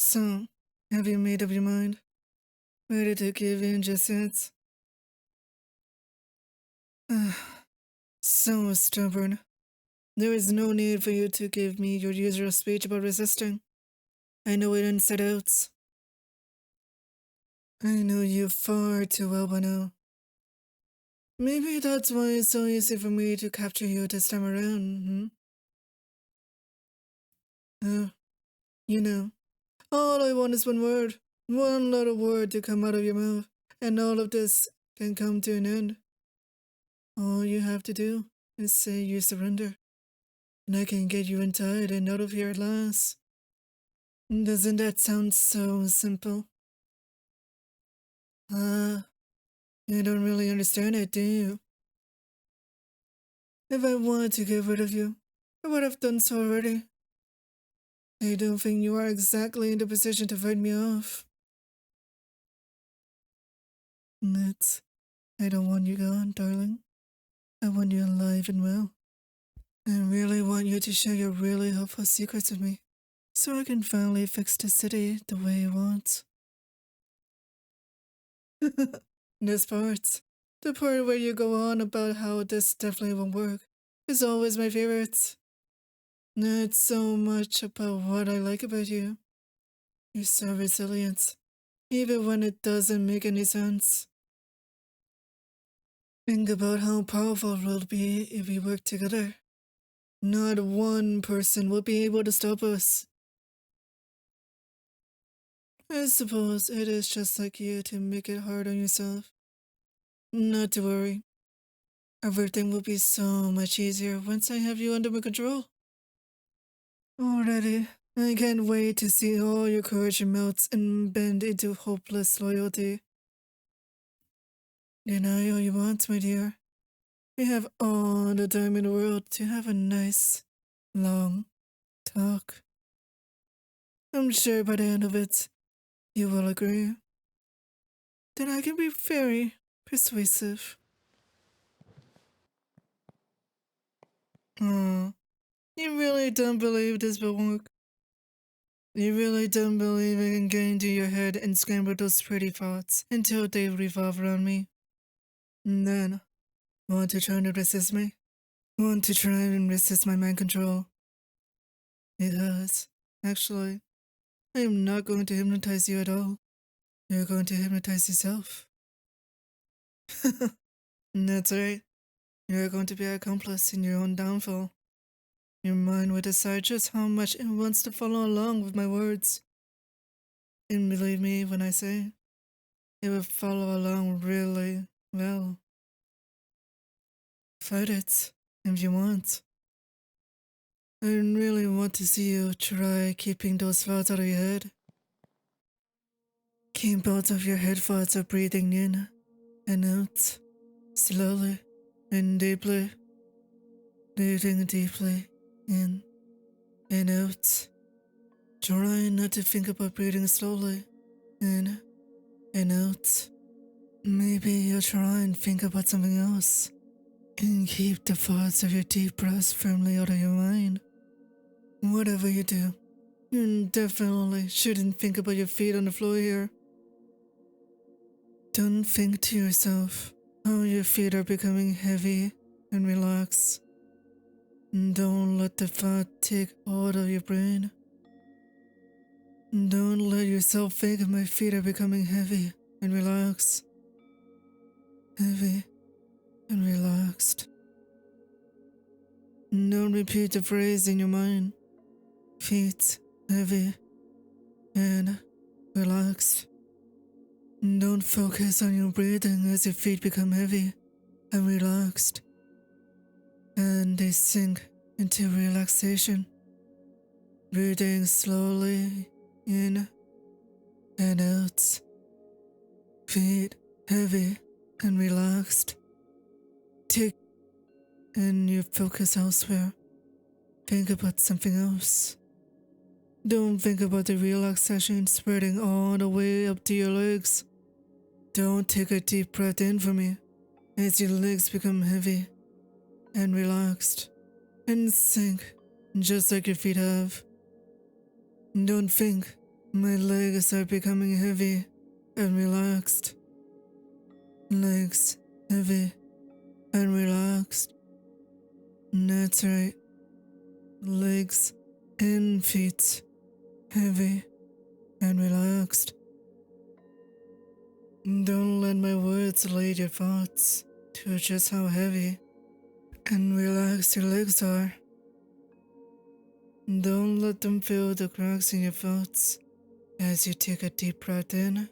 So, have you made up your mind? Ready to give in just yet? So stubborn. There is no need for you to give me your usual speech about resisting. I know it inside out. I know you far too well by now. Maybe that's why it's so easy for me to capture you this time around, Oh, you know, all I want is one word. One little word to come out of your mouth, and all of this can come to an end. All you have to do is say you surrender, and I can get you untied and out of here at last. Doesn't that sound so simple? You don't really understand it, do you? If I wanted to get rid of you, I would have done so already. I don't think you are exactly in the position to fight me off. Nets, I don't want you gone, darling. I want you alive and well. I really want you to share your really helpful secrets with me, so I can finally fix the city the way you want. This part, the part where you go on about how this definitely won't work, is always my favorite. Not so much about what I like about you. You're so resilient, even when it doesn't make any sense. Think about how powerful we'll be if we work together. Not one person will be able to stop us. I suppose it is just like you to make it hard on yourself. Not to worry. Everything will be so much easier once I have you under my control. Already, I can't wait to see all your courage melt and bend into hopeless loyalty. Deny all you want, my dear. We have all the time in the world to have a nice, long talk. I'm sure by the end of it, you will agree that I can be very persuasive. Oh, you really don't believe this will work? You really don't believe I can get into your head and scramble those pretty thoughts until they revolve around me? And then, want to try to resist me? Want to try and resist my mind control? Because, actually, I am not going to hypnotize you at all. You're going to hypnotize yourself. That's right. You're going to be an accomplice in your own downfall. Your mind will decide just how much it wants to follow along with my words. And believe me when I say, it will follow along really well. Fight it, if you want. I really want to see you try keeping those thoughts out of your head. Keep out of your head thoughts of breathing in and out, slowly and deeply. Breathing deeply in and out. Try not to think about breathing slowly in and out. Maybe you'll try and think about something else. And keep the thoughts of your deep breaths firmly out of your mind. Whatever you do, you definitely shouldn't think about your feet on the floor here. Don't think to yourself how your feet are becoming heavy and relaxed. Don't let the thought take hold of your brain. Don't let yourself think my feet are becoming heavy and relaxed. Heavy and relaxed. Don't repeat the phrase in your mind. Feet heavy and relaxed. Don't focus on your breathing as your feet become heavy and relaxed. And they sink into relaxation. Breathing slowly in and out. Feet heavy and relaxed. Tick, and you focus elsewhere. Think about something else. Don't think about the relaxation spreading all the way up to your legs. Don't take a deep breath in for me as your legs become heavy and relaxed and sink just like your feet have. Don't think My legs are becoming heavy and relaxed. Legs heavy and relaxed. That's right. Legs and feet heavy and relaxed. Don't let my words lead your thoughts to just how heavy and relaxed your legs are. Don't let them fill the cracks in your thoughts as you take a deep breath in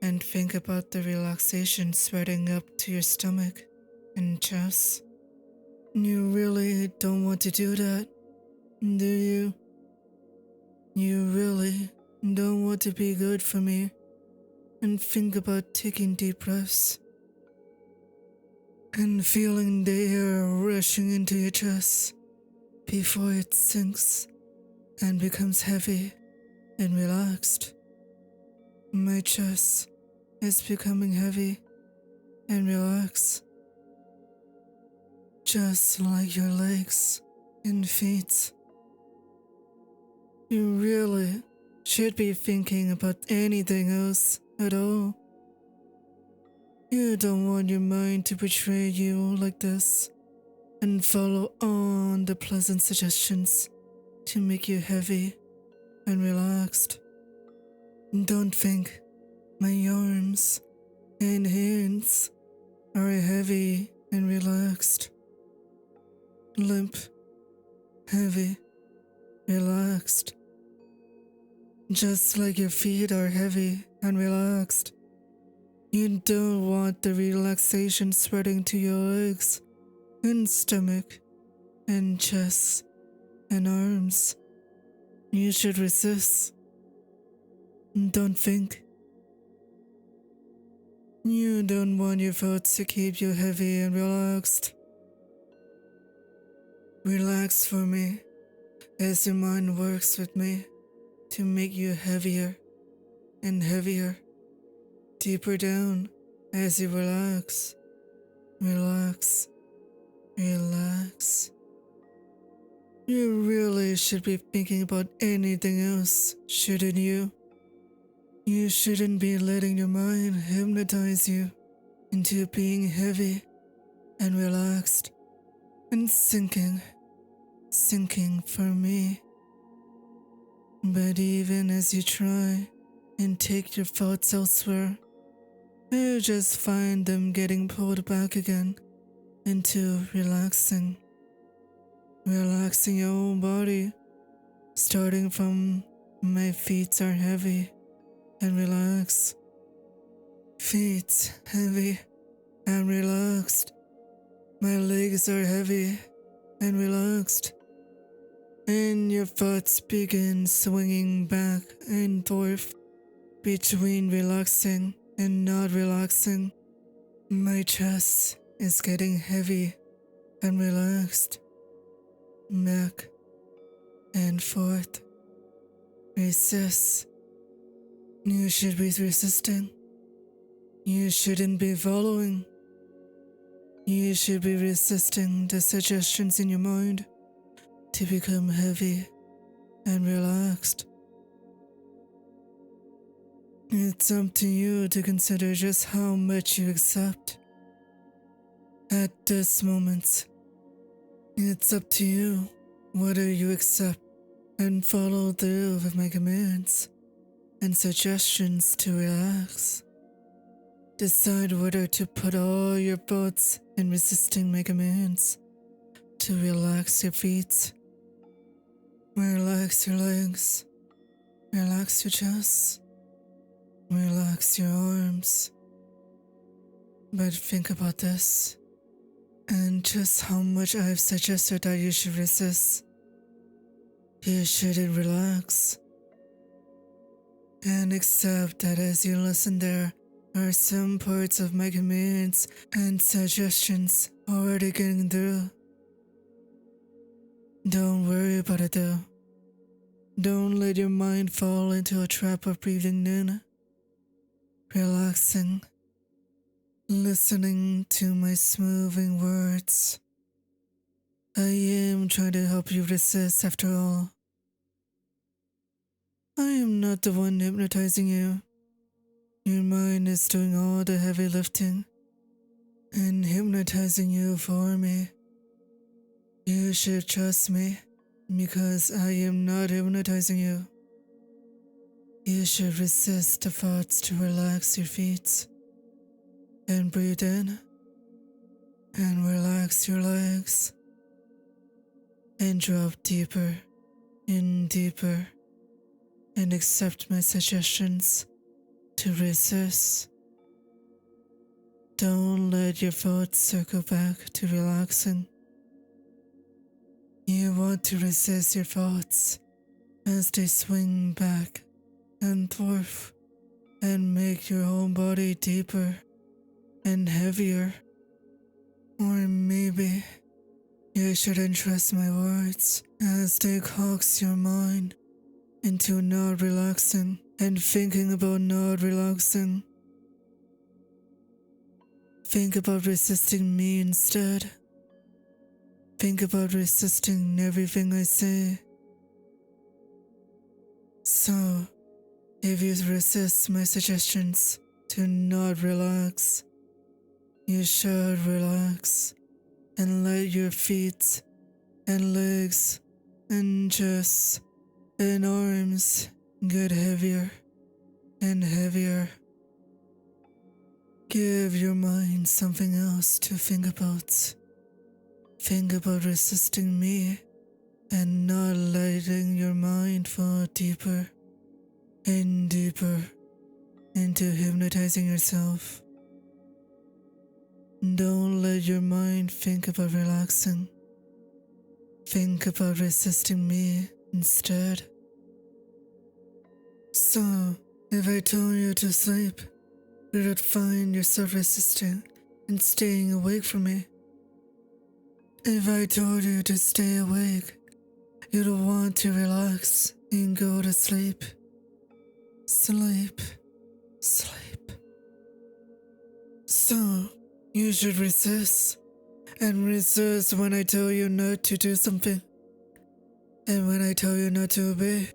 and think about the relaxation spreading up to your stomach and chest. You really don't want to do that, do you? You really don't want to be good for me and think about taking deep breaths and feeling the air rushing into your chest before it sinks and becomes heavy and relaxed. My chest is becoming heavy and relaxed, just like your legs and feet. You really should be thinking about anything else at all. You don't want your mind to betray you like this and follow on the pleasant suggestions to make you heavy and relaxed. Don't think my arms and hands are heavy and relaxed. Limp, heavy, relaxed. Just like your feet are heavy and relaxed. You don't want the relaxation spreading to your legs and stomach and chest and arms. You should resist. Don't think. You don't want your thoughts to keep you heavy and relaxed. Relax for me as your mind works with me to make you heavier and heavier, deeper down as you relax, relax, relax. You really should be thinking about anything else, shouldn't you? You shouldn't be letting your mind hypnotize you into being heavy and relaxed and sinking for me. But even as you try and take your thoughts elsewhere, you just find them getting pulled back again into relaxing your own body, starting from my feet are heavy and relaxed. Feet heavy and relaxed. My legs are heavy and relaxed. And your thoughts begin swinging back and forth between relaxing and not relaxing. My chest is getting heavy and relaxed. Back and forth. Resist. You should be resisting. You shouldn't be following. You should be resisting the suggestions in your mind to become heavy and relaxed. It's up to you to consider just how much you accept. At this moment, it's up to you whether you accept and follow through with my commands and suggestions to relax. Decide whether to put all your thoughts in resisting my commands to relax your feet, relax your legs, relax your chest, relax your arms. But think about this and just how much I've suggested that you should resist. You shouldn't relax. And accept that as you listen there are some parts of my commands and suggestions already getting through. Don't worry about it though. Don't let your mind fall into a trap of breathing in, relaxing, listening to my smoothing words. I am trying to help you resist after all. I am not the one hypnotizing you. Your mind is doing all the heavy lifting and hypnotizing you for me. You should trust me because I am not hypnotizing you. You should resist the thoughts to relax your feet and breathe in and relax your legs and drop deeper and deeper and accept my suggestions to resist. Don't let your thoughts circle back to relaxing. You want to resist your thoughts as they swing back and forth and make your whole body deeper and heavier. Or maybe you shouldn't trust my words as they coax your mind into not relaxing and thinking about not relaxing. Think about resisting me instead. Think about resisting everything I say. So, if you resist my suggestions to not relax, you should relax and let your feet and legs and chest and arms get heavier and heavier. Give your mind something else to think about. Think about resisting me and not letting your mind fall deeper and deeper into hypnotizing yourself. Don't let your mind think about relaxing. Think about resisting me instead. So, if I told you to sleep, you would find yourself resisting and staying awake from me. If I told you to stay awake, you'd want to relax and go to sleep. Sleep. Sleep. So, you should resist. And resist when I tell you not to do something. And when I tell you not to obey,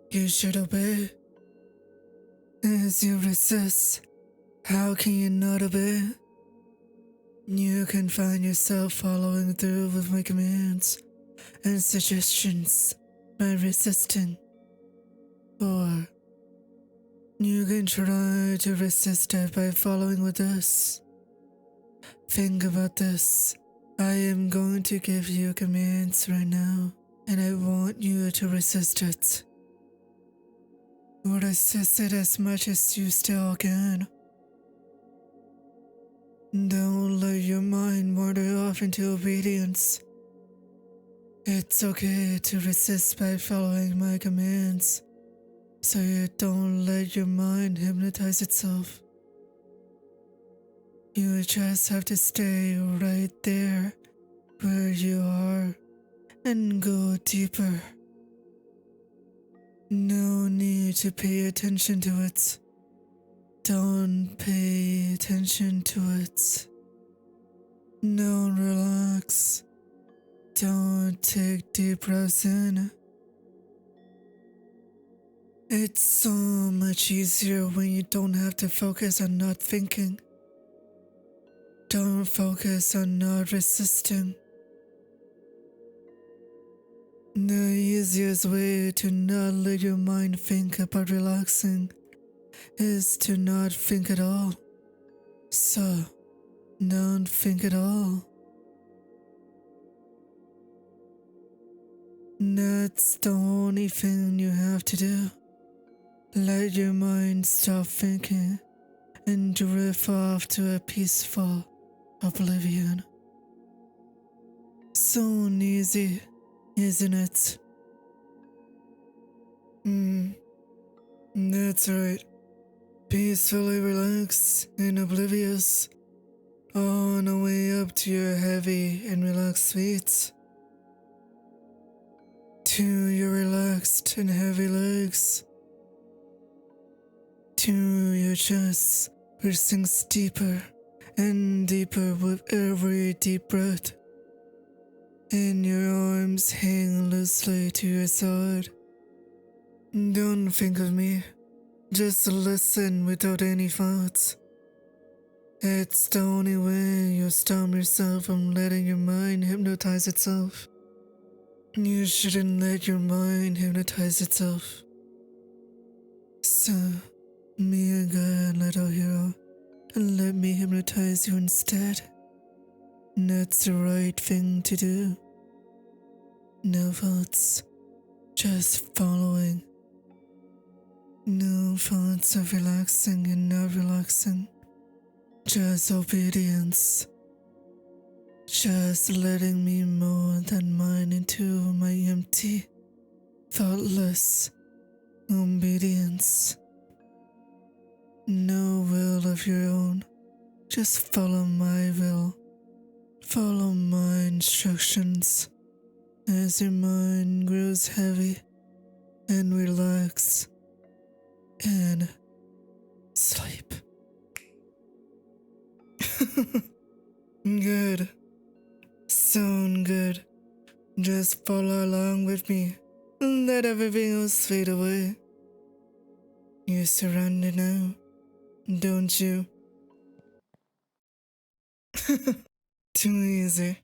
you should obey. As you resist, how can you not obey? You can find yourself following through with my commands and suggestions by resisting. Or you can try to resist it by following with this. Think about this. I am going to give you commands right now, and I want you to resist it. Resist it as much as you still can. Don't let your mind wander off into obedience. It's okay to resist by following my commands, so you don't let your mind hypnotize itself. You just have to stay right there where you are and go deeper. No need to pay attention to it. Don't pay attention to it. Don't relax. Don't take deep breaths in. It's so much easier when you don't have to focus on not thinking. Don't focus on not resisting. The easiest way to not let your mind think about relaxing is to not think at all. So, don't think at all. That's the only thing you have to do. Let your mind stop thinking and drift off to a peaceful oblivion. So easy, isn't it? That's right. Peacefully relaxed and oblivious, on the way up to your heavy and relaxed feet, to your relaxed and heavy legs, to your chest, which sinks deeper and deeper with every deep breath, and your arms hang loosely to your side. Don't think of me. Just listen without any thoughts. It's the only way you'll stop yourself from letting your mind hypnotize itself. You shouldn't let your mind hypnotize itself. So, be a good little hero and let me hypnotize you instead. That's the right thing to do. No thoughts, just following. No thoughts of relaxing and not relaxing. Just obedience. Just letting me mold that mind into my empty, thoughtless obedience. No will of your own. Just follow my will. Follow my instructions. As your mind grows heavy and relax and sleep. Good. Sound good. Just follow along with me. Let everything else fade away. You surrender now, don't you? Too easy.